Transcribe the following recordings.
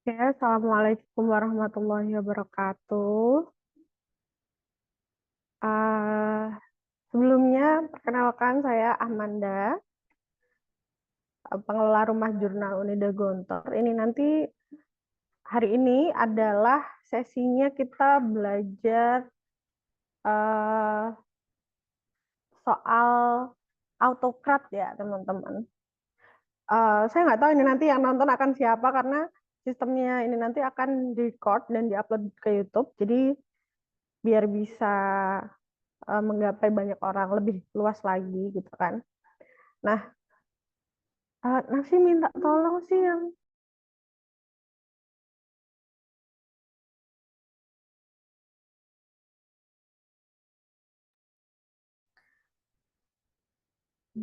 Ya, Assalamualaikum warahmatullahi wabarakatuh. Eh, Sebelumnya, perkenalkan saya Amanda, pengelola rumah jurnal Unida Gontor. Ini nanti hari ini adalah sesinya kita belajar eh, soal autocrat ya, teman-teman. Saya nggak tahu ini nanti yang nonton akan siapa karena sistemnya ini nanti akan di-record dan diupload ke YouTube. Jadi biar bisa menggapai banyak orang lebih luas lagi gitu kan. Nah, Nafsi minta tolong sih yang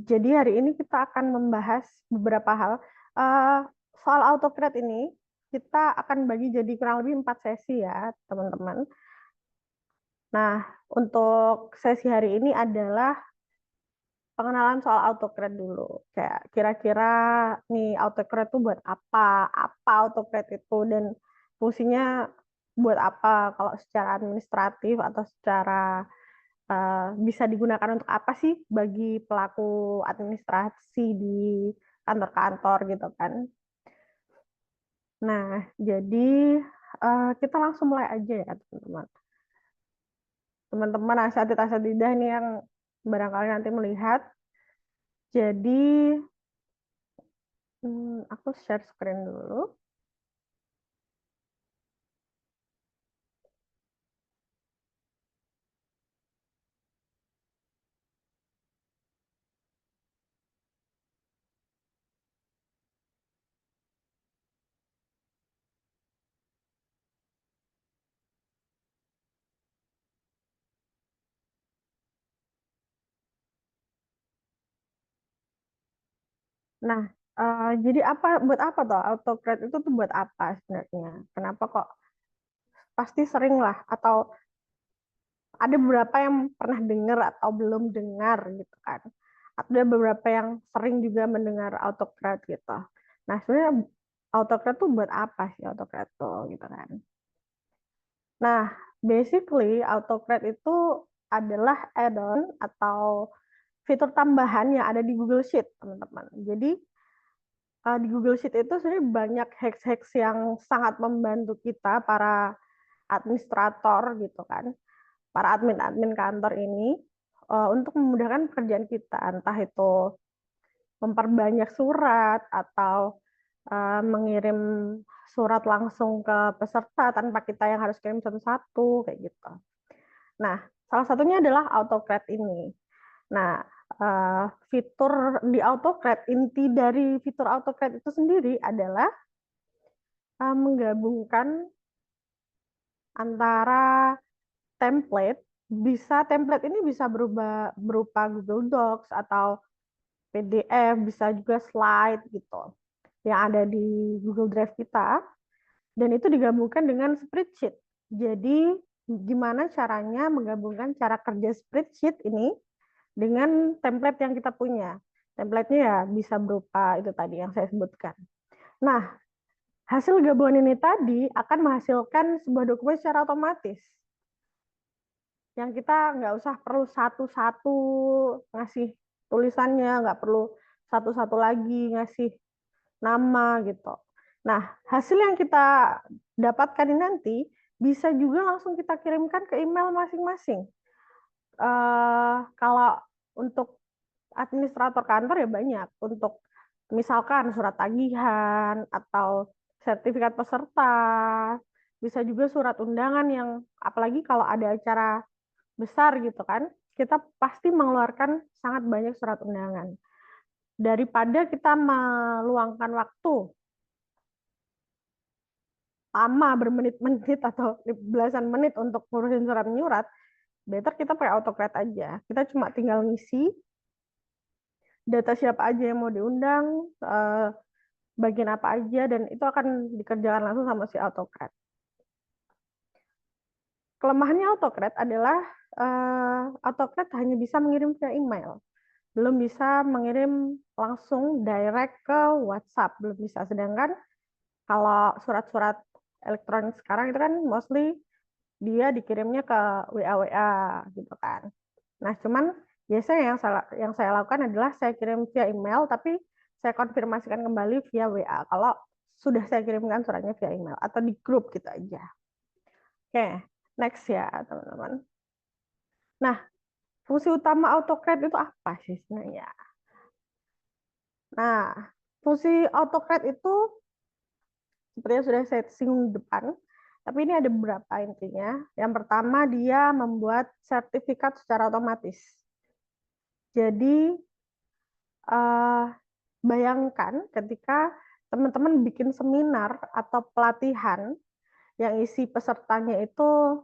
jadi hari ini kita akan membahas beberapa hal. Eh, Soal autocrat ini kita akan bagi jadi kurang lebih 4 sesi ya teman-teman. Nah, untuk sesi hari ini adalah pengenalan soal autocrat dulu. Kayak kira-kira nih autocrat itu buat apa? Apa autocrat itu dan fungsinya buat apa kalau secara administratif atau secara bisa digunakan untuk apa sih bagi pelaku administrasi di kantor-kantor gitu kan. Nah, jadi kita langsung mulai aja ya teman-teman. Teman-teman asatidah nih yang barangkali nanti melihat. Jadi aku share screen dulu. Nah, jadi apa buat apa toh autocrat itu tuh buat apa sebenarnya? Kenapa kok pasti sering lah atau ada beberapa yang pernah dengar atau belum dengar gitu kan. Ada beberapa yang sering juga mendengar autocrat gitu. Nah, sebenarnya autocrat tuh buat apa sih autocrat tuh gitu kan. Nah, basically autocrat itu adalah add-on atau fitur tambahan yang ada di Google Sheet, teman-teman. Jadi di Google Sheet itu sebenarnya banyak hacks-hacks yang sangat membantu kita para administrator gitu kan, para admin-admin kantor ini untuk memudahkan pekerjaan kita, entah itu memperbanyak surat atau mengirim surat langsung ke peserta tanpa kita yang harus kirim satu-satu kayak gitu. Nah, salah satunya adalah AutoCAD ini. Nah, fitur di AutoCAD, inti dari fitur AutoCAD itu sendiri adalah menggabungkan antara template, template ini bisa berubah berupa Google Docs atau PDF, bisa juga slide gitu yang ada di Google Drive kita, dan itu digabungkan dengan spreadsheet. Jadi gimana caranya menggabungkan cara kerja spreadsheet ini dengan template yang kita punya. Template-nya ya bisa berupa itu tadi yang saya sebutkan. Nah, hasil gabungan ini tadi akan menghasilkan sebuah dokumen secara otomatis yang kita nggak usah perlu satu-satu ngasih tulisannya, nggak perlu satu-satu lagi ngasih nama gitu. Nah, hasil yang kita dapatkan ini nanti bisa juga langsung kita kirimkan ke email masing-masing. Kalau untuk administrator kantor ya banyak. Untuk misalkan surat tagihan atau sertifikat peserta, bisa juga surat undangan yang apalagi kalau ada acara besar gitu kan, kita pasti mengeluarkan sangat banyak surat undangan. Daripada kita meluangkan waktu lama bermenit-menit atau belasan menit untuk ngurusin surat menyurat, better kita pakai AutoCAD aja. Kita cuma tinggal ngisi data siapa aja yang mau diundang, bagian apa aja, dan itu akan dikerjakan langsung sama si AutoCAD. Kelemahannya AutoCAD adalah AutoCAD hanya bisa mengirim via email. Belum bisa mengirim langsung direct ke WhatsApp, belum bisa. Sedangkan Kalau surat-surat elektronik sekarang itu kan mostly dia dikirimnya ke WA gitu kan. Nah, cuman biasanya yang saya lakukan adalah saya kirim via email, tapi saya konfirmasikan kembali via WA kalau sudah saya kirimkan suratnya via email atau di grup gitu aja. Oke, next ya teman-teman. Nah, fungsi utama AutoCAD itu apa sih sebenarnya? Nah, fungsi AutoCAD itu seperti yang sudah saya singgung di depan, tapi ini ada beberapa intinya. Yang pertama, dia membuat sertifikat secara otomatis. Jadi, bayangkan ketika teman-teman bikin seminar atau pelatihan yang isi pesertanya itu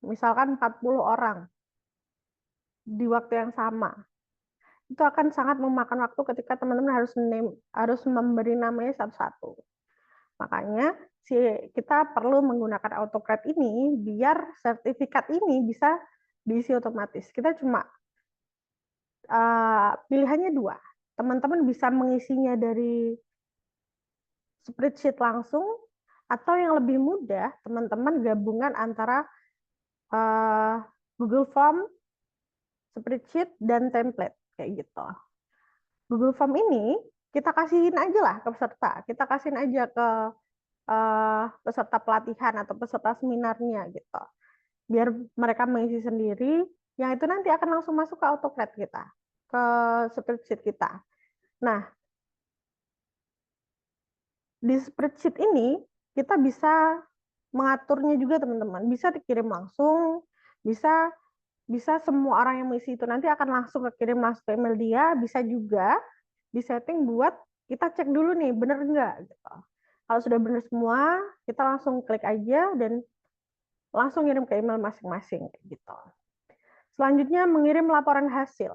misalkan 40 orang di waktu yang sama. Itu akan sangat memakan waktu ketika teman-teman harus memberi namanya satu-satu. Makanya kita perlu menggunakan AutoCAD ini biar sertifikat ini bisa diisi otomatis. Kita cuma pilihannya dua. Teman-teman bisa mengisinya dari spreadsheet langsung, atau yang lebih mudah, teman-teman gabungan antara Google Form, spreadsheet, dan template. Kayak gitu. Google Form ini kita kasihin aja lah ke peserta. Kita kasihin aja ke peserta pelatihan atau peserta seminarnya gitu. Biar mereka mengisi sendiri, yang itu nanti akan langsung masuk ke AutoCAD kita, ke spreadsheet kita. Nah, di spreadsheet ini kita bisa mengaturnya juga teman-teman. Bisa dikirim langsung, bisa bisa semua orang yang mengisi itu nanti akan langsung kekirim langsung ke email dia, bisa juga disetting buat kita cek dulu nih, bener nggak gitu. Kalau sudah benar semua, kita langsung klik aja dan langsung ngirim ke email masing-masing gitu. Selanjutnya mengirim laporan hasil.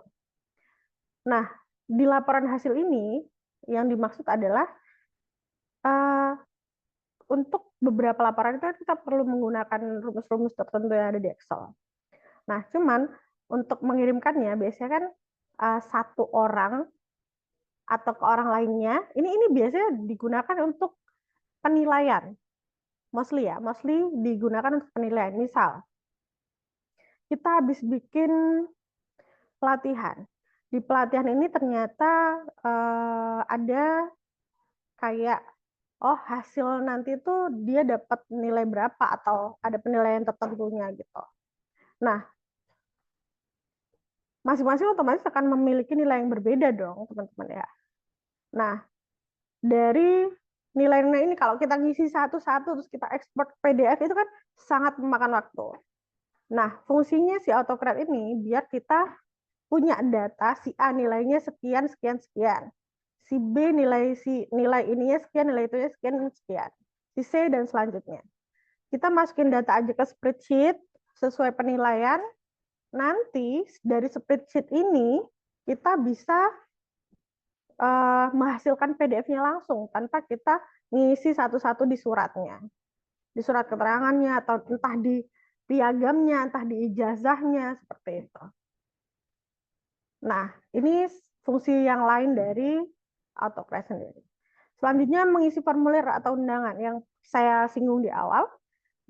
Nah, di laporan hasil ini yang dimaksud adalah untuk beberapa laporan itu kita perlu menggunakan rumus-rumus tertentu yang ada di Excel. Nah, cuman untuk mengirimkannya biasanya kan satu orang atau ke orang lainnya, ini biasanya digunakan untuk penilaian. Mostly digunakan untuk penilaian. Misal, kita habis bikin pelatihan. Di pelatihan ini ternyata ada kayak hasil nanti tuh dia dapat nilai berapa atau ada penilaian tertentunya gitu. Nah, masing-masing otomatis akan memiliki nilai yang berbeda dong, teman-teman ya. Nah, dari nilai-nilai ini kalau kita ngisi satu-satu terus kita ekspor PDF itu kan sangat memakan waktu. Nah, fungsinya si AutoCAD ini biar kita punya data si A nilainya sekian sekian sekian. Si B nilai ininya sekian, nilai itunya sekian sekian. Si C dan selanjutnya. Kita masukin data aja ke spreadsheet sesuai penilaian. Nanti dari spreadsheet ini kita bisa menghasilkan PDF-nya langsung tanpa kita ngisi satu-satu di suratnya. Di surat keterangannya atau entah di piagamnya, entah di ijazahnya, seperti itu. Nah, ini fungsi yang lain dari AutoCAD sendiri. Selanjutnya mengisi formulir atau undangan yang saya singgung di awal.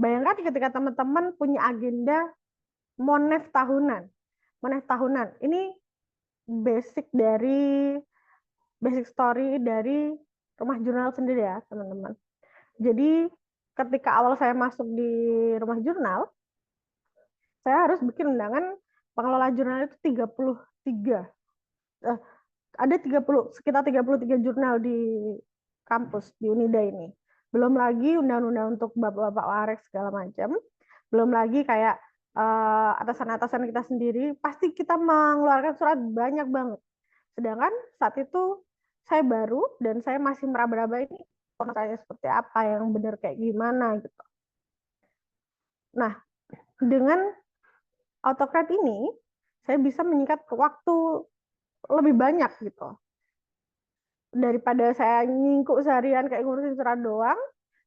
Bayangkan ketika teman-teman punya agenda Monef tahunan. Monef tahunan. Ini basic story dari rumah jurnal sendiri ya, teman-teman. Jadi ketika awal saya masuk di rumah jurnal, saya harus bikin undangan pengelola jurnal itu 33. Ada sekitar 33 jurnal di kampus, di Unida ini. Belum lagi undang-undang untuk bapak-bapak waris segala macam. Belum lagi kayak atasan-atasan kita sendiri, pasti kita mengeluarkan surat banyak banget. Sedangkan saat itu saya baru dan saya masih meraba-raba ini formatnya seperti apa, yang benar kayak gimana gitu. Nah, dengan AutoCAD ini saya bisa menyingkat waktu lebih banyak gitu. Daripada saya nyingkuk seharian kayak ngurusin surat doang,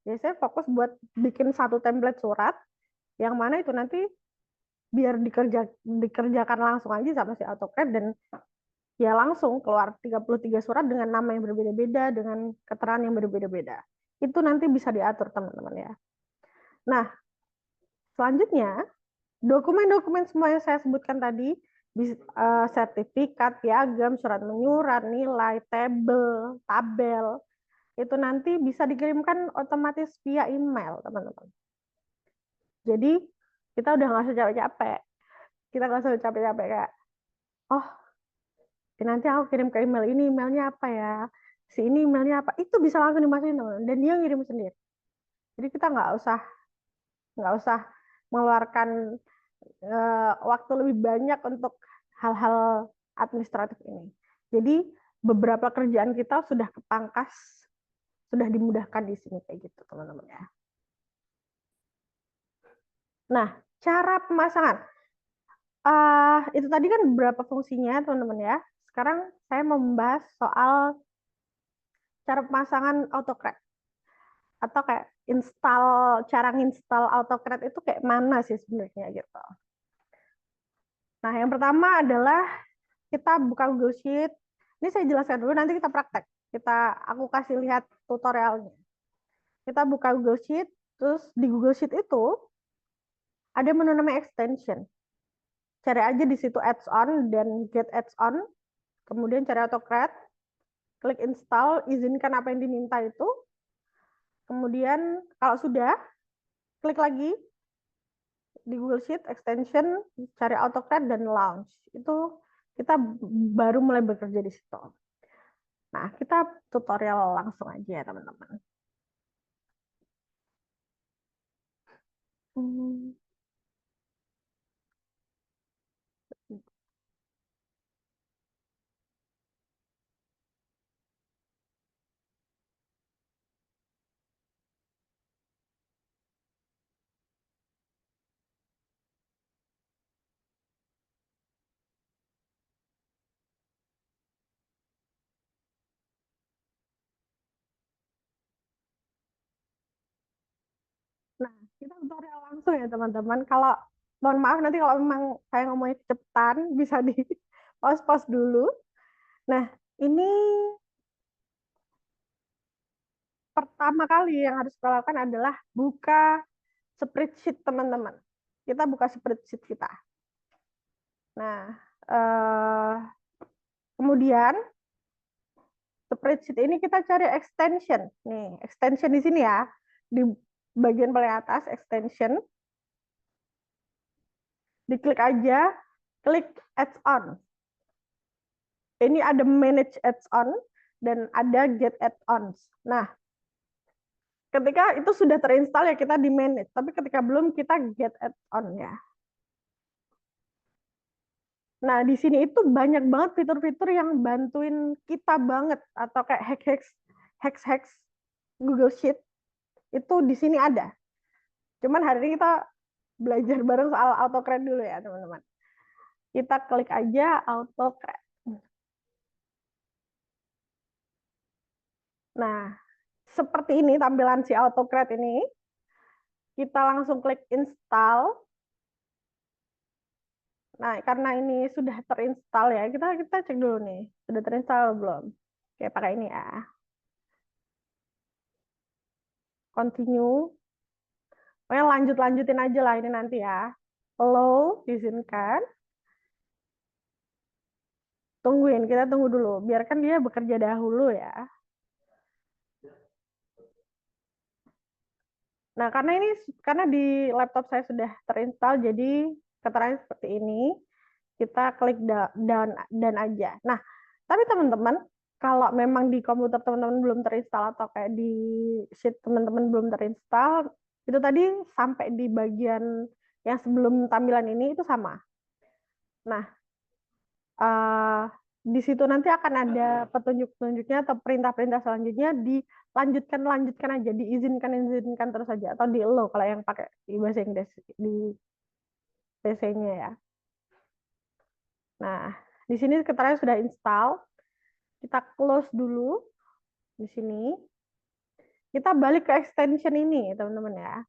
ya saya fokus buat bikin satu template surat yang mana itu nanti biar dikerjakan langsung aja sama si AutoCAD dan ya langsung keluar 33 surat dengan nama yang berbeda-beda, dengan keterangan yang berbeda-beda. Itu nanti bisa diatur teman-teman ya. Nah, selanjutnya dokumen-dokumen semua yang saya sebutkan tadi, sertifikat, piagam, surat menyurat, nilai, tabel, itu nanti bisa dikirimkan otomatis via email, teman-teman. Jadi kita udah nggak usah capek-capek. Kita nggak usah capek-capek kayak, oh nanti aku kirim ke email ini, emailnya apa ya? Si ini emailnya apa? Itu bisa langsung dimasukin teman-teman. Dan dia ngirim sendiri. Jadi kita nggak usah mengeluarkan waktu lebih banyak untuk hal-hal administratif ini. Jadi beberapa kerjaan kita sudah kepangkas, sudah dimudahkan di sini kayak gitu teman-teman ya. Nah, cara pemasangan. Itu tadi kan beberapa fungsinya teman-teman ya. Sekarang saya mau membahas soal cara pemasangan AutoCAD atau kayak cara nginstal AutoCAD itu kayak mana sih sebenarnya gitu. Nah, yang pertama adalah kita buka Google Sheet. Ini saya jelaskan dulu, nanti kita praktek. Aku kasih lihat tutorialnya. Kita buka Google Sheet, terus di Google Sheet itu ada menu namanya extension. Cari aja di situ add-on dan get add-on, kemudian cari AutoCAD, klik install, izinkan apa yang diminta itu. Kemudian kalau sudah, klik lagi di Google Sheet, extension, cari AutoCAD dan launch. Itu kita baru mulai bekerja di situ. Nah, kita tutorial langsung aja ya, teman-teman. Nah, kita tutorial langsung ya, teman-teman. Mohon maaf nanti kalau memang saya ngomongnya kecepatan, bisa di pause-pause dulu. Nah, ini pertama kali yang harus kita lakukan adalah buka spreadsheet, teman-teman. Kita buka spreadsheet kita. Nah, kemudian spreadsheet ini kita cari extension. Nih, extension di sini ya. Di bagian paling atas, extension. Diklik aja, klik add-on. Ini ada manage add-on dan ada get add-ons. Nah, ketika itu sudah terinstall ya kita di manage, tapi ketika belum kita get add-on ya. Nah, di sini itu banyak banget fitur-fitur yang bantuin kita banget atau kayak hacks Google Sheet itu di sini ada. Cuman hari ini kita belajar bareng soal AutoCAD dulu ya, teman-teman. Kita klik aja AutoCAD. Nah, seperti ini tampilan si AutoCAD ini. Kita langsung klik install. Nah, karena ini sudah terinstall ya, kita cek dulu nih, sudah terinstall belum? Oke, pakai ini ya. Continue. Pokoknya lanjutin aja lah ini nanti ya. Allow, izinkan. Kita tunggu dulu. Biarkan dia bekerja dahulu ya. Nah, karena di laptop saya sudah terinstall, jadi keterangan seperti ini. Kita klik dan aja. Nah, tapi teman-teman, kalau memang di komputer teman-teman belum terinstall atau kayak di sheet teman-teman belum terinstall, itu tadi sampai di bagian yang sebelum tampilan ini itu sama. Nah, di situ nanti akan ada petunjuk-petunjuknya atau perintah-perintah selanjutnya lanjutkan aja, diizinkan terus aja atau di allow kalau yang pakai di bahasa Inggris di PC-nya ya. Nah, di sini keterangan sudah install. Kita close dulu di sini. Kita balik ke extension ini, teman-teman ya.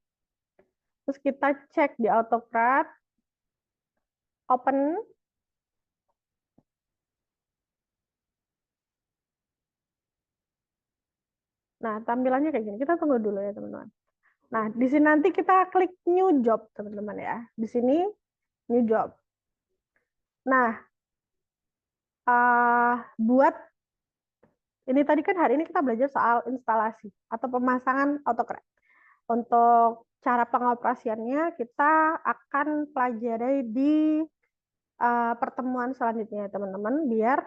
Terus kita cek di AutoCAD, open. Nah, tampilannya kayak gini. Kita tunggu dulu ya, teman-teman. Nah, di sini nanti kita klik new job, teman-teman ya. Di sini new job. Nah, buat ini tadi kan hari ini kita belajar soal instalasi atau pemasangan AutoCAD. Untuk cara pengoperasiannya kita akan pelajari di pertemuan selanjutnya, teman-teman, biar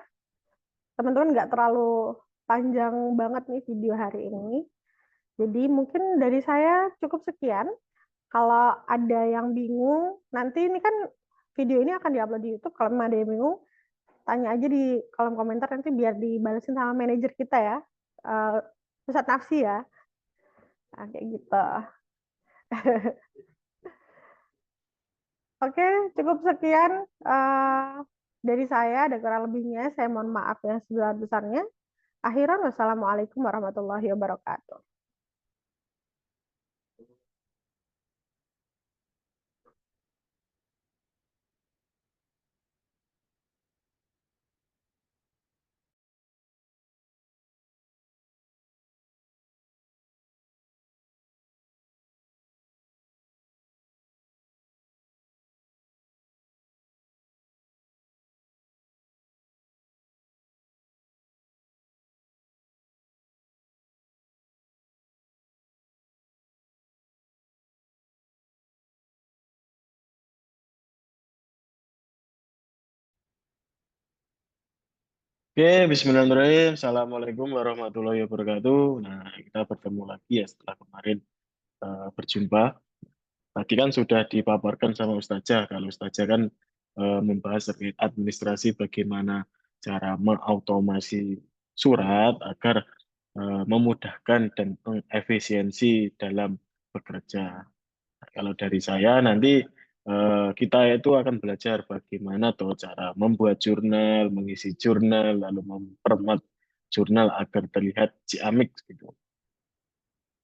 teman-teman nggak terlalu panjang banget nih video hari ini. Jadi mungkin dari saya cukup sekian. Kalau ada yang bingung, nanti ini kan video ini akan diupload di YouTube. Kalau memang ada yang bingung, tanya aja di kolom komentar, nanti biar dibalesin sama manajer kita ya. Uh, Pusat Nafsi ya. Nah, kayak gitu. Oke, cukup sekian dari saya. Ada kurang lebihnya, saya mohon maaf yang sebesar-besarnya. Akhiran, wassalamualaikum warahmatullahi wabarakatuh. Oke, Bismillahirrahmanirrahim. Assalamualaikum warahmatullahi wabarakatuh. Nah, kita bertemu lagi ya setelah kemarin berjumpa. Tadi kan sudah dipaparkan sama Ustazah. Kalau Ustazah kan membahas terkait administrasi bagaimana cara mengautomasi surat agar memudahkan dan mengefisiensi dalam bekerja. Kalau dari saya nanti kita itu akan belajar bagaimana tuh cara membuat jurnal, mengisi jurnal, lalu mempermat jurnal agar terlihat ciamik gitu.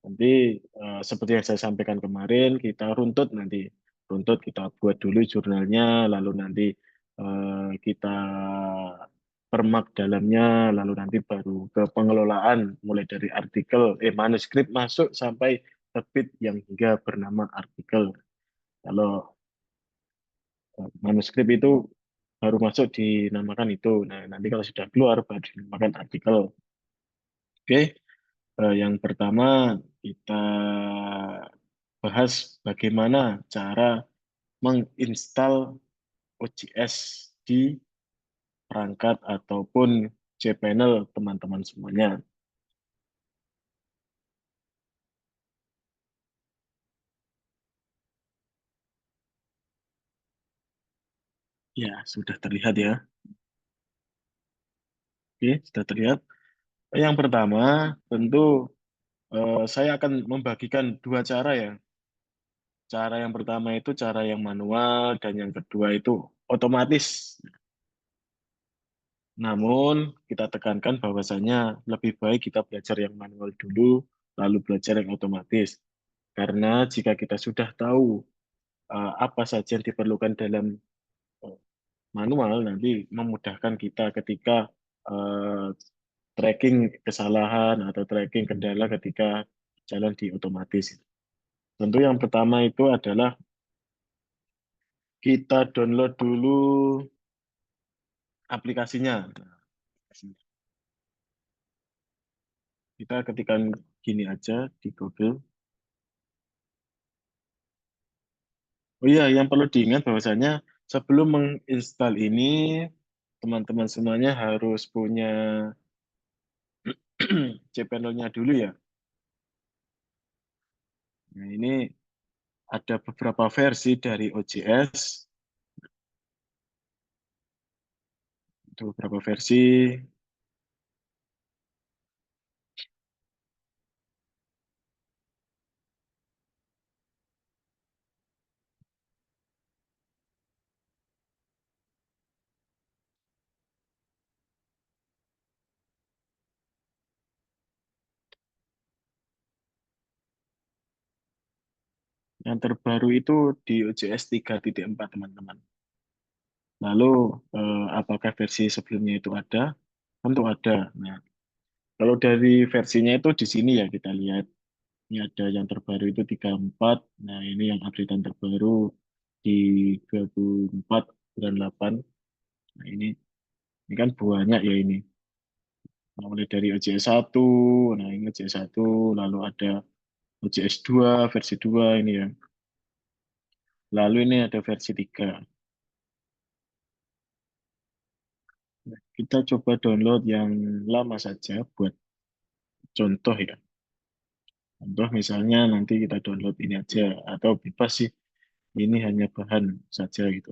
Nanti seperti yang saya sampaikan kemarin, kita runtut nanti. Runtut kita buat dulu jurnalnya, lalu nanti kita permak dalamnya, lalu nanti baru ke pengelolaan, mulai dari artikel, manuskrip masuk sampai terbit yang hingga bernama artikel. Kalau manuskrip itu baru masuk dinamakan itu. Nah, nanti kalau sudah keluar baru dinamakan artikel. Oke, yang pertama kita bahas bagaimana cara menginstal OJS di perangkat ataupun cPanel teman-teman semuanya. Ya, sudah terlihat ya. Oke, sudah terlihat. Yang pertama, tentu saya akan membagikan dua cara ya. Cara yang pertama itu cara yang manual dan yang kedua itu otomatis. Namun kita tekankan bahwasanya lebih baik kita belajar yang manual dulu, lalu belajar yang otomatis. Karena jika kita sudah tahu apa saja yang diperlukan dalam eh, manual, nanti memudahkan kita ketika eh, tracking kesalahan atau tracking kendala ketika jalan di otomatis. Tentu yang pertama itu adalah kita download dulu aplikasinya. Nah, kita ketikkan gini aja di Google. Oh iya, yang perlu diingat bahwasanya sebelum menginstal ini, teman-teman semuanya harus punya cPanel-nya dulu ya. Nah, ini ada beberapa versi dari OJS, ada beberapa versi. Yang terbaru itu di OJS 3.4, teman-teman. Lalu, apakah versi sebelumnya itu ada? Tentu ada. Nah, Kalau dari versinya itu di sini ya kita lihat. Ini ada yang terbaru itu 34. Nah, ini yang updatean terbaru di 24 bulan 8. Nah, ini kan banyak ya ini. Nah, mulai dari OJS 1, nah ini OJS 1, lalu ada OJS 2, versi 2 ini ya. Lalu ini ada versi 3. Nah, kita coba download yang lama saja buat contoh ya. Contoh misalnya nanti kita download ini aja, atau bebas sih, ini hanya bahan saja gitu.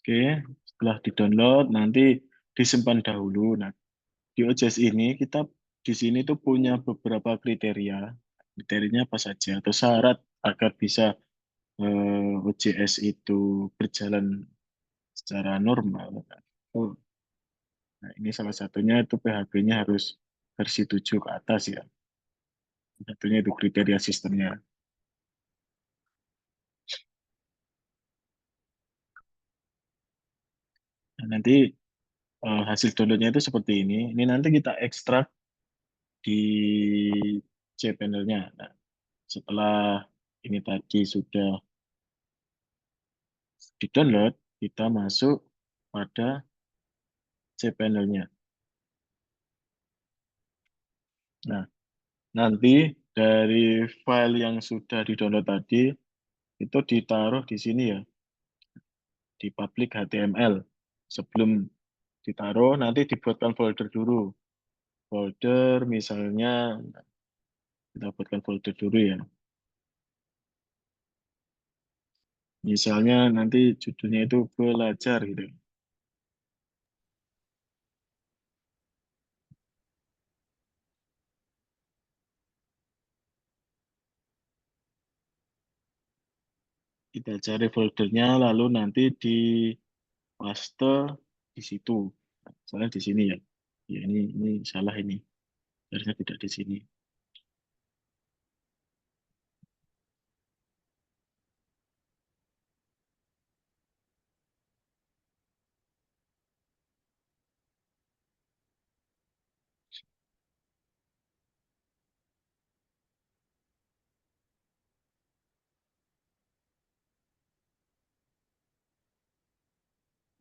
Oke, setelah di-download nanti disimpan dahulu. Nah, di OJS ini kita di sini tuh punya beberapa kriteria. Kriterianya apa saja atau syarat agar bisa OJS itu berjalan secara normal. Oh, nah, ini salah satunya itu PHP-nya harus versi 7 ke atas ya. Satunya itu kriteria sistemnya. Nah, nanti hasil downloadnya itu seperti ini. Ini nanti kita ekstrak di cPanel-nya. Nah, setelah ini tadi sudah di-download, kita masuk pada cPanel-nya. Nah, nanti dari file yang sudah di-download tadi, itu ditaruh di sini ya, di public HTML. Sebelum ditaruh, nanti dibuatkan folder dulu. Folder misalnya, kita buatkan folder dulu ya. Misalnya nanti judulnya itu belajar gitu. Kita cari foldernya, lalu nanti di paste di situ. Soalnya di sini ya. Ya ini salah ini. Harusnya tidak di sini.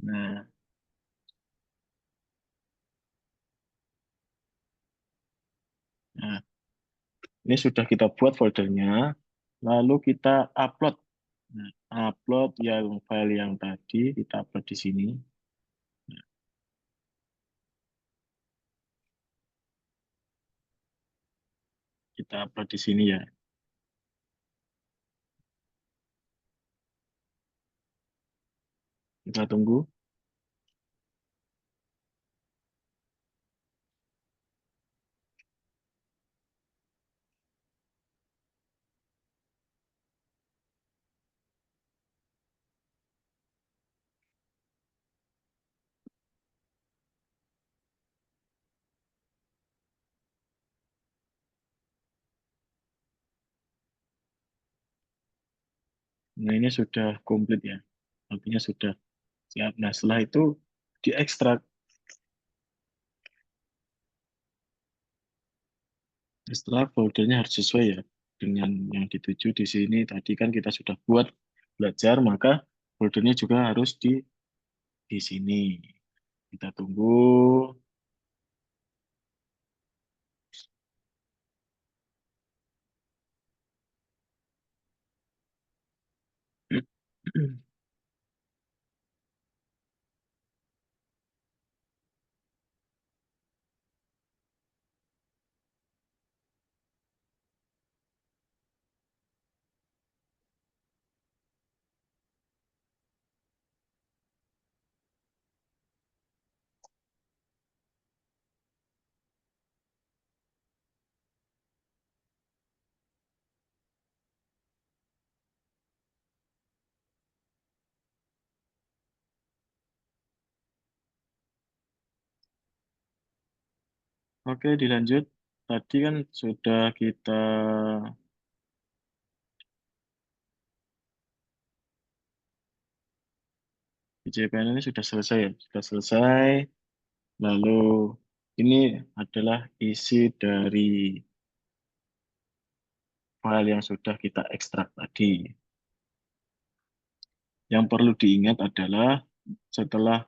Nah, nah, ini sudah kita buat foldernya, lalu kita upload. Nah, upload yang file yang tadi kita upload di sini. Nah, kita upload di sini ya. Kita tunggu. Nah, ini sudah komplit ya. Artinya sudah siap. Nah, setelah itu diekstrak. Setelah foldernya harus sesuai ya dengan yang dituju di sini. Tadi kan kita sudah buat belajar, maka foldernya juga harus di sini. Kita tunggu. Oke, dilanjut. Tadi kan sudah kita JPN ini sudah selesai ya, sudah selesai. Lalu ini adalah isi dari file yang sudah kita ekstrak tadi. Yang perlu diingat adalah setelah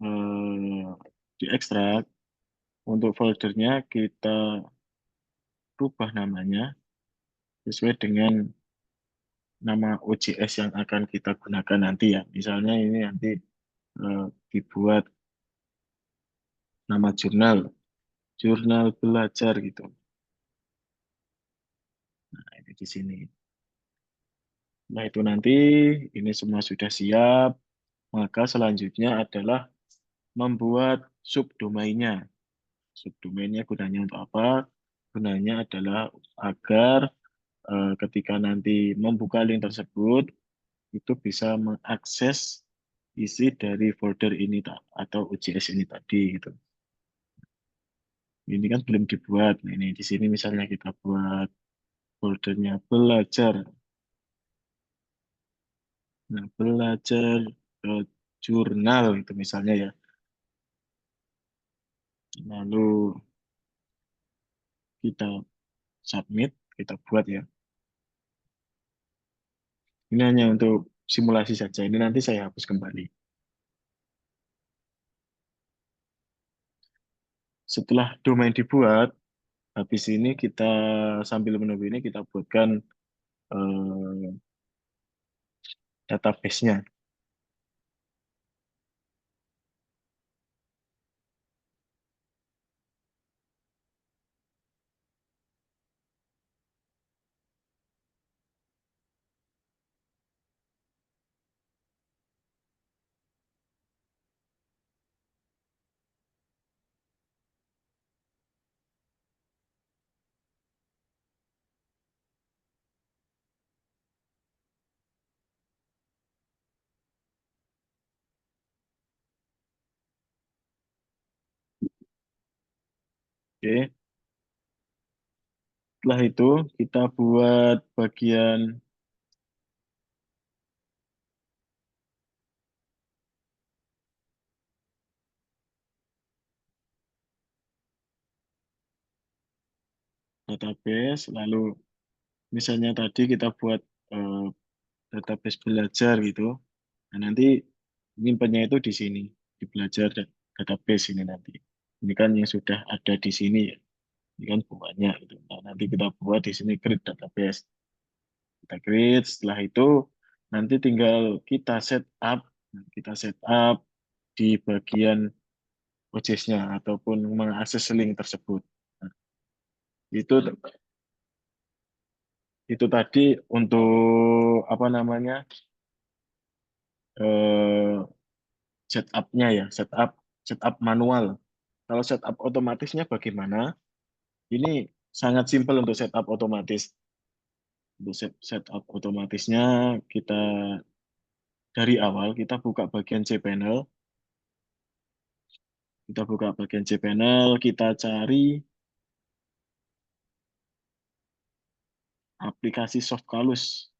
eh, diekstrak, untuk foldernya kita rubah namanya sesuai dengan nama OJS yang akan kita gunakan nanti ya. Misalnya ini nanti dibuat nama jurnal, jurnal belajar gitu. Nah, ini di sini. Nah, itu nanti ini semua sudah siap, maka selanjutnya adalah membuat subdomainnya. Subdomainnya gunanya untuk apa? Gunanya adalah agar ketika nanti membuka link tersebut, itu bisa mengakses isi dari folder ini atau UJS ini tadi gitu. Ini kan belum dibuat. Nah, ini di sini misalnya kita buat foldernya belajar. Nah, belajar jurnal itu misalnya ya. Lalu kita submit, kita buat ya. Ini hanya untuk simulasi saja. Ini nanti saya hapus kembali. Setelah domain dibuat, habis ini kita sambil menunggu ini kita buatkan eh, database-nya. Oke. Setelah itu kita buat bagian database, lalu misalnya tadi kita buat eh, database belajar gitu. Nah, nanti nyimpennya itu di sini, di belajar database ini nanti. Ini kan yang sudah ada di sini ya. Ini kan banyak gitu. Nah, nanti kita buat di sini create database. Kita create, setelah itu nanti tinggal kita set up, nah, kita set up di bagian OJS-nya ataupun mengakses link tersebut. Nah, itu itu tadi untuk apa namanya eh, setup-nya ya, setup manual. Kalau setup otomatisnya bagaimana? Ini sangat simpel untuk setup otomatis. Untuk setup otomatisnya kita dari awal kita buka bagian cPanel, kita buka bagian cPanel, kita cari aplikasi Softcalus.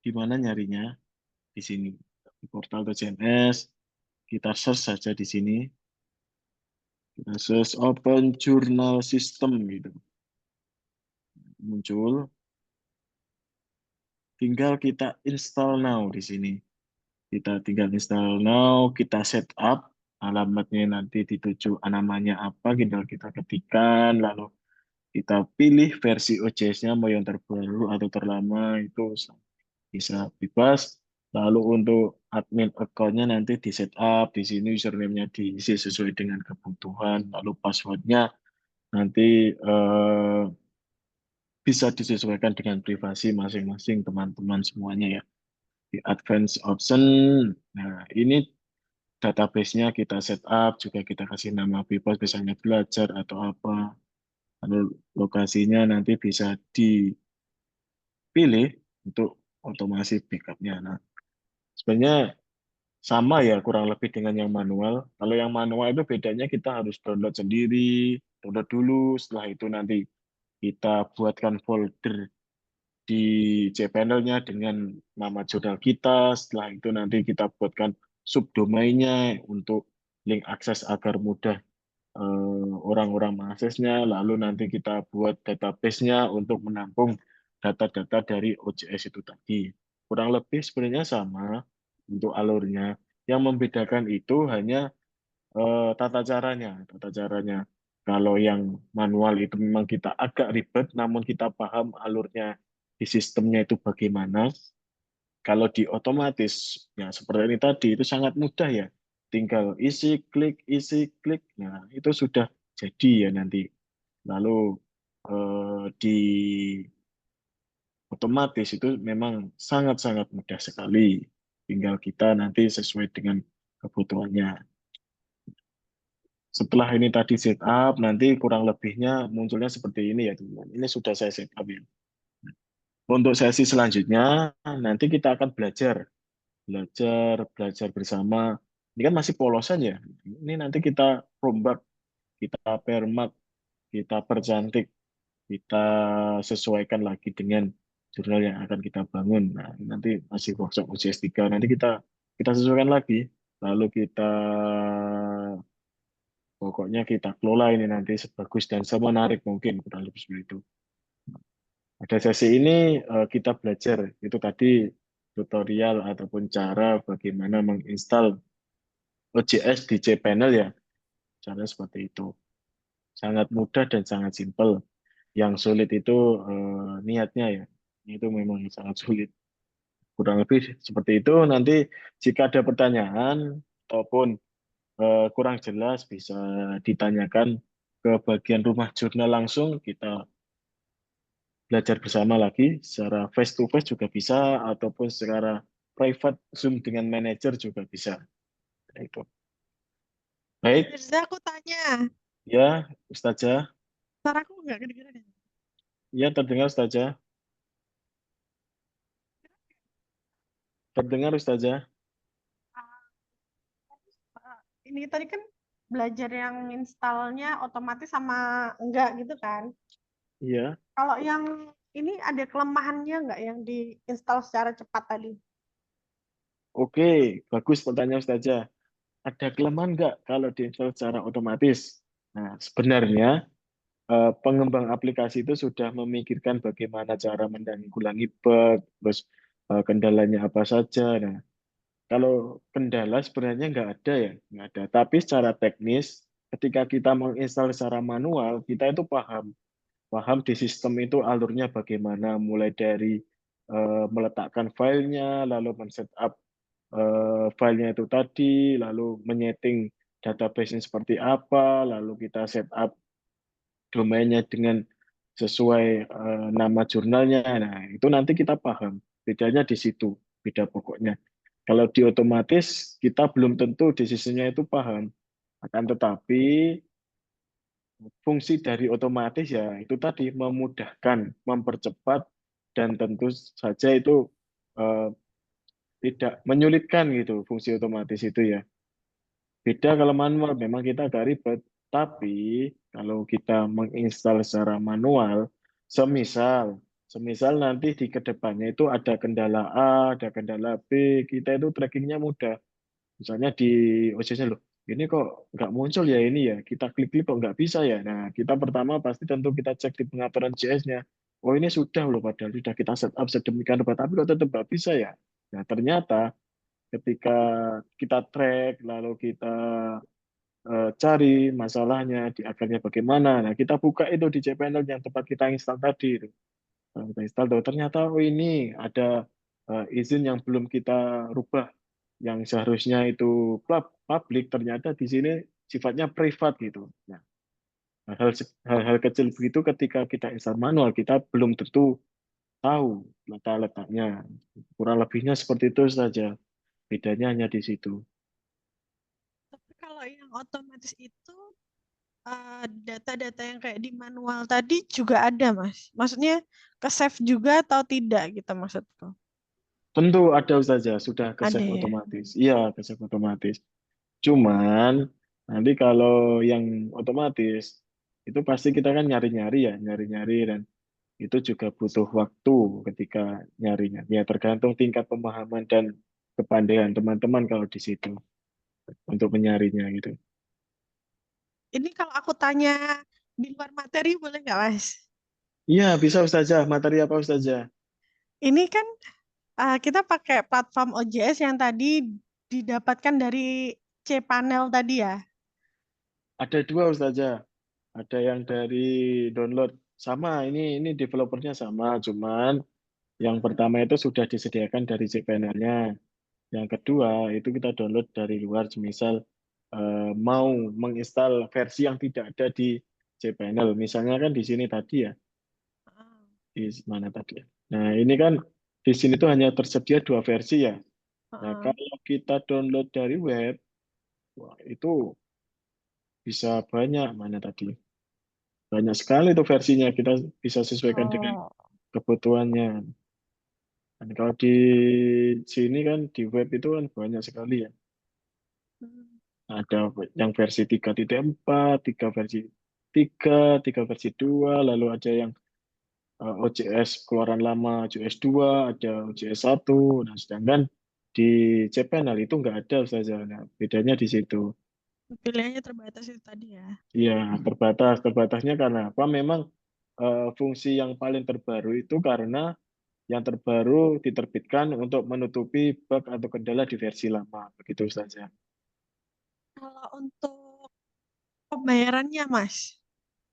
Di mana nyarinya? Di sini. Di portal CMS, kita search saja di sini. Kita search Open Journal System gitu. Muncul. Tinggal kita install now di sini. Kita tinggal install now, kita set up alamatnya nanti dituju namanya apa, tinggal kita ketikkan, lalu kita pilih versi OJS-nya mau yang terbaru atau terlama itu bisa bebas. Lalu untuk admin account-nya nanti di setup, di sini username-nya diisi sesuai dengan kebutuhan, lalu password-nya nanti bisa disesuaikan dengan privasi masing-masing teman-teman semuanya ya. Di advanced option, nah ini database-nya kita setup, juga kita kasih nama bebas, misalnya belajar atau apa. Lalu lokasinya nanti bisa dipilih untuk otomasi backup-nya. Nah, sebenarnya sama ya kurang lebih dengan yang manual. Kalau yang manual itu bedanya kita harus download sendiri, download dulu, setelah itu nanti kita buatkan folder di cPanel-nya dengan nama jurnal kita. Setelah itu nanti kita buatkan subdomainnya untuk link akses agar mudah orang-orang mengaksesnya. Lalu nanti kita buat database-nya untuk menampung data-data dari OJS itu tadi. Kurang lebih sebenarnya sama untuk alurnya. Yang membedakan itu hanya tata caranya. Tata caranya. Kalau yang manual itu memang kita agak ribet, namun kita paham alurnya di sistemnya itu bagaimana. Kalau di otomatis, ya seperti ini tadi, itu sangat mudah ya. Tinggal isi, klik, nah itu sudah jadi ya nanti. Lalu di otomatis itu memang sangat-sangat mudah sekali. Tinggal kita nanti sesuai dengan kebutuhannya. Setelah ini tadi setup, nanti kurang lebihnya munculnya seperti ini ya teman-teman. Ini sudah saya setup ya. Untuk sesi selanjutnya, nanti kita akan belajar bersama. Ini kan masih polosan ya. Ini nanti kita rombak, kita permak, kita percantik, kita sesuaikan lagi dengan jurnal yang akan kita bangun. Nah, nanti masih workshop UCS 3. Nanti kita sesuaikan lagi. Lalu kita pokoknya kita kelola ini nanti sebagus dan semenarik mungkin kurang lebih seperti itu. Pada sesi ini kita belajar itu tadi tutorial ataupun cara bagaimana menginstal OJS di cPanel ya. Cara seperti itu. Sangat mudah dan sangat simpel. Yang sulit itu niatnya ya. Itu memang sangat sulit. Kurang lebih seperti itu. Nanti jika ada pertanyaan ataupun kurang jelas bisa ditanyakan ke bagian rumah jurnal langsung. Kita belajar bersama lagi secara face to face juga bisa ataupun secara private Zoom dengan manajer juga bisa. Nah, itu. Baik, Mirza, aku tanya. ya Ustazah, Suaraku nggak kedengeran. ya terdengar Ustazah, terdengar Ustazah, Ini tadi kan belajar yang installnya otomatis sama enggak gitu kan. iya. Kalau yang ini ada kelemahannya nggak yang diinstal secara cepat tadi? Oke, bagus pertanyaan Ustazah. Ada kelemahan nggak kalau diinstal secara otomatis? Nah, sebenarnya pengembang aplikasi itu sudah memikirkan bagaimana cara menanggulangi bug, terus kendalanya apa saja. Nah, kalau kendala sebenarnya nggak ada ya, nggak ada. Tapi secara teknis, ketika kita menginstal secara manual, kita itu paham di sistem itu alurnya bagaimana, mulai dari meletakkan filenya, lalu men-setup filenya itu tadi, lalu menyeting database-nya seperti apa, lalu kita setup domainnya dengan sesuai nama jurnalnya. Nah, itu nanti kita paham. Bedanya di situ, beda pokoknya. Kalau di otomatis, kita belum tentu desisinya itu paham. Akan tetapi, fungsi dari otomatis ya itu tadi memudahkan, mempercepat, dan tentu saja itu eh, tidak menyulitkan gitu fungsi otomatis itu ya. Beda kalau manual, memang kita agak ribet. Tapi kalau kita menginstal secara manual, semisal, semisal nanti di kedepannya itu ada kendala A, ada kendala B, kita itu trackingnya mudah. Misalnya di OJS-nya loh, ini kok nggak muncul ya ini ya, kita klik-klik kok nggak bisa ya. Nah, kita pertama pasti tentu kita cek di pengaturan JS-nya. Oh ini sudah loh, padahal sudah kita setup sedemikian rupa, tapi kok tetap nggak bisa ya. Nah, ternyata ketika kita track, lalu kita cari masalahnya di akarnya bagaimana. Nah, kita buka itu di cPanel yang tempat kita install tadi. Itu. Kalau kita install, tuh, ternyata oh ini ada izin yang belum kita rubah, yang seharusnya itu publik, ternyata di sini sifatnya privat gitu. Nah, hal-hal kecil begitu ketika kita install manual, kita belum tentu tahu letak-letaknya. Kurang lebihnya seperti itu saja. Bedanya hanya di situ. Tapi kalau yang otomatis itu data-data yang kayak di manual tadi juga ada, Mas. Maksudnya ke save juga atau tidak gitu maksudku. Tentu ada saja sudah ke Ada save ya. otomatis. Iya, ke save otomatis. Cuman nanti kalau yang otomatis itu pasti kita kan nyari-nyari ya, nyari-nyari dan itu juga butuh waktu ketika nyarinya. Ya tergantung tingkat pemahaman dan kepandaian teman-teman kalau di situ untuk menyarinya gitu. Ini kalau aku tanya di luar materi boleh nggak, Mas? Iya, bisa Ustazah. Materi apa Ustazah? Ini kan kita pakai platform OJS yang tadi didapatkan dari cPanel tadi ya. Ada dua Ustazah. Ada yang dari download sama ini developernya sama, cuman yang pertama itu sudah disediakan dari cPanel-nya. Yang kedua itu kita download dari luar, semisal mau menginstal versi yang tidak ada di cPanel. Misalnya kan di sini tadi ya, di mana tadi ya. Nah ini kan di sini tuh hanya tersedia dua versi ya. Nah Heeh. kalau kita download dari web, wah, itu bisa banyak mana tadi. Banyak sekali tuh versinya, kita bisa sesuaikan dengan Oh. kebutuhannya. Dan kalau di sini kan di web itu kan banyak sekali ya. Hmm. Ada yang versi 3.4, 3 versi 3 versi 2, lalu ada yang OJS keluaran lama OJS 2, ada OJS 1. Nah, sedangkan di cPanel itu nggak ada Ustazah. Nah, bedanya di situ. Pilihannya terbatas itu tadi ya. Iya, terbatas. Terbatasnya karena apa? Memang fungsi yang paling terbaru itu karena yang terbaru diterbitkan untuk menutupi bug atau kendala di versi lama. Begitu saja. Kalau untuk pembayarannya, Mas,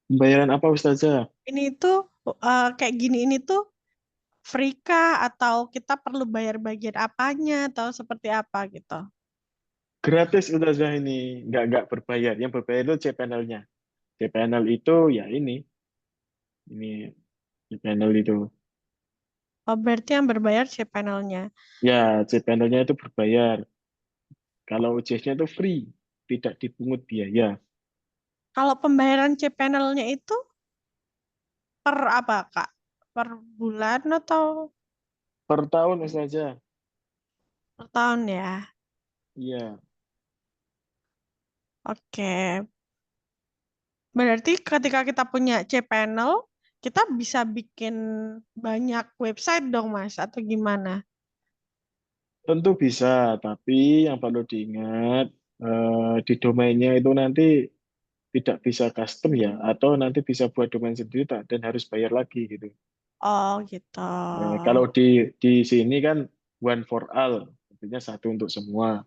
Pembayaran apa Ustazah? ini tuh kayak gini ini tuh free kah atau kita perlu bayar bagian apanya atau seperti apa gitu? Gratis Ustazah ini. Nggak berbayar. Yang berbayar itu cPanel-nya. Cpanel itu ya ini cPanel itu. Oh, berarti yang berbayar cPanel-nya. Ya, cPanel-nya itu berbayar. Kalau OJS-nya itu free, tidak dipungut biaya. Kalau pembayaran cPanel-nya itu per apa, Kak? Per bulan atau Per tahun Ustazah. per tahun ya? Iya. Oke. Berarti ketika kita punya cPanel, kita bisa bikin banyak website dong, Mas, atau gimana? Tentu bisa, tapi yang perlu diingat di domainnya itu nanti tidak bisa custom ya, atau nanti bisa buat domain sendiri dan harus bayar lagi gitu. Oh, gitu. Kalau di sini kan one for all, artinya satu untuk semua,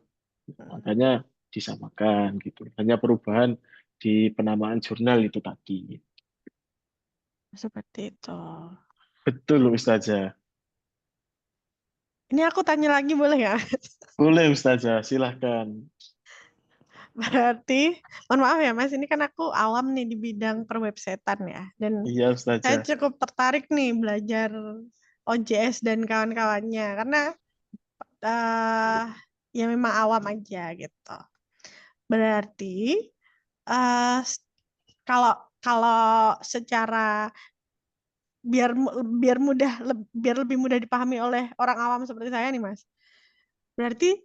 Hmm, makanya disamakan gitu. Hanya perubahan di penamaan jurnal itu tadi. seperti itu. Betul Ustazah. Ini aku tanya lagi boleh nggak? Boleh Ustazah, silahkan. Berarti, mohon maaf ya Mas, ini kan aku awam nih di bidang perwebsetan ya. Dan Iya saya Ustazah. cukup tertarik nih belajar OJS dan kawan-kawannya. Karena eh ya memang awam aja gitu. Berarti eh kalau kalau secara biar mudah biar lebih mudah dipahami oleh orang awam seperti saya nih Mas. Berarti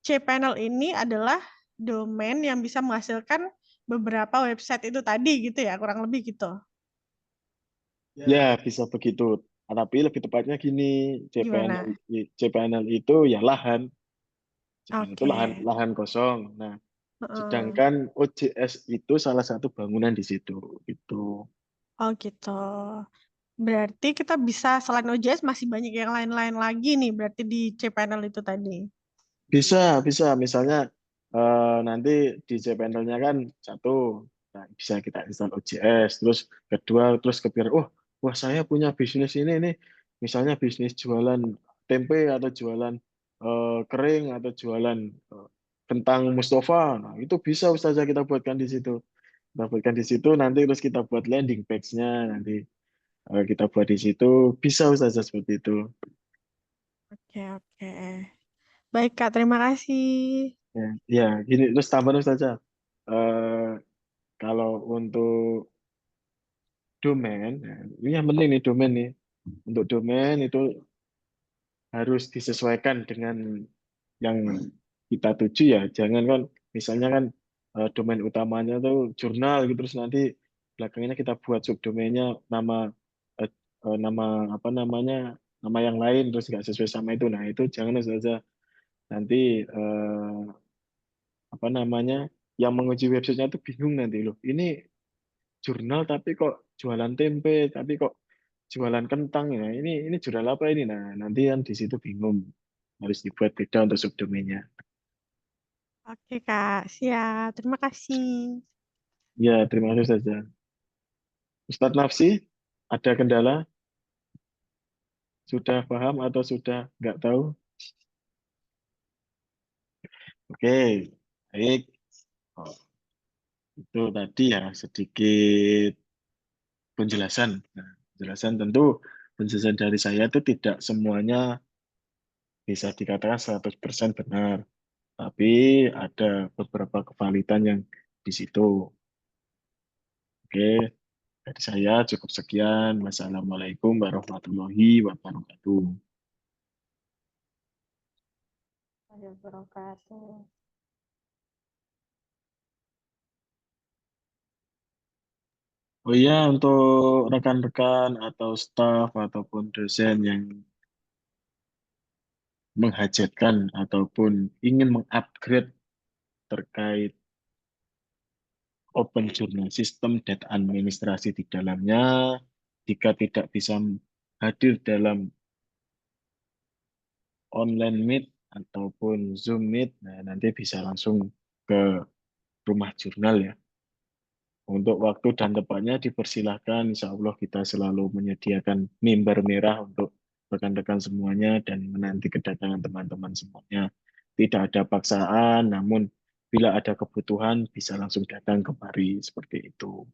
cPanel ini adalah domain yang bisa menghasilkan beberapa website itu tadi gitu ya, kurang lebih gitu. Ya, bisa begitu. Tapi lebih tepatnya gini, cPanel, Gimana? cPanel itu ya lahan. cPanel itu lahan, Oke. lahan kosong. Nah, Heeh. sedangkan OJS itu salah satu bangunan di situ. Itu Oh gitu. Berarti kita bisa selain OJS masih banyak yang lain-lain lagi nih berarti di cPanel itu tadi. bisa, bisa. Misalnya nanti di cPanel-nya kan satu, nah, bisa kita install OJS. Terus kedua, terus kepikiran, oh, wah saya punya bisnis ini nih. Misalnya bisnis jualan tempe atau jualan kering atau jualan eh, kentang Mustafa. Nah, itu bisa Ustazah kita buatkan di situ. Kita buatkan di situ nanti terus kita buat landing page-nya nanti kita buat di situ bisa Ustazah seperti itu. Oke, oke. Baik, Kak, terima kasih. Ya, ya gini terus tambahan Ustazah. Eh, Kalau untuk domain, nah, ini yang penting nih domain nih. Untuk domain itu harus disesuaikan dengan yang kita tuju ya. Jangan kan misalnya kan domain utamanya tuh jurnal gitu, terus nanti belakangnya kita buat subdomainnya nama eh, nama apa namanya, nama yang lain terus nggak sesuai sama itu. Nah itu jangan saja, nanti apa namanya, yang menguji websitenya tuh bingung nanti loh, ini jurnal tapi kok jualan tempe, tapi kok jualan kentang ya, ini jurnal apa ini. Nah nanti kan di situ bingung, harus dibuat beda untuk subdomainnya. Oke, Kak. Siap. Terima kasih. Ya terima kasih saja. Ustadz Nafsi, ada kendala, sudah paham atau sudah nggak tahu? Oke, baik. Oh, itu tadi ya sedikit penjelasan. Nah, penjelasan tentu, penjelasan dari saya itu tidak semuanya bisa dikatakan 100% benar, tapi ada beberapa kevalidan yang di situ. Oke, dari saya cukup sekian. Wassalamualaikum warahmatullahi wabarakatuh. Ada wabarakatuh. Oh iya, untuk rekan-rekan atau staf ataupun dosen yang menghajatkan ataupun ingin mengupgrade terkait Open Journal System dan administrasi di dalamnya, jika tidak bisa hadir dalam online meet ataupun Zoom meet, nah nanti bisa langsung ke rumah jurnal ya. Untuk waktu dan tempatnya dipersilahkan, insya Allah kita selalu menyediakan mimbar merah untuk rekan-rekan semuanya dan menanti kedatangan teman-teman semuanya. Tidak ada paksaan, namun bila ada kebutuhan bisa langsung datang kemari seperti itu.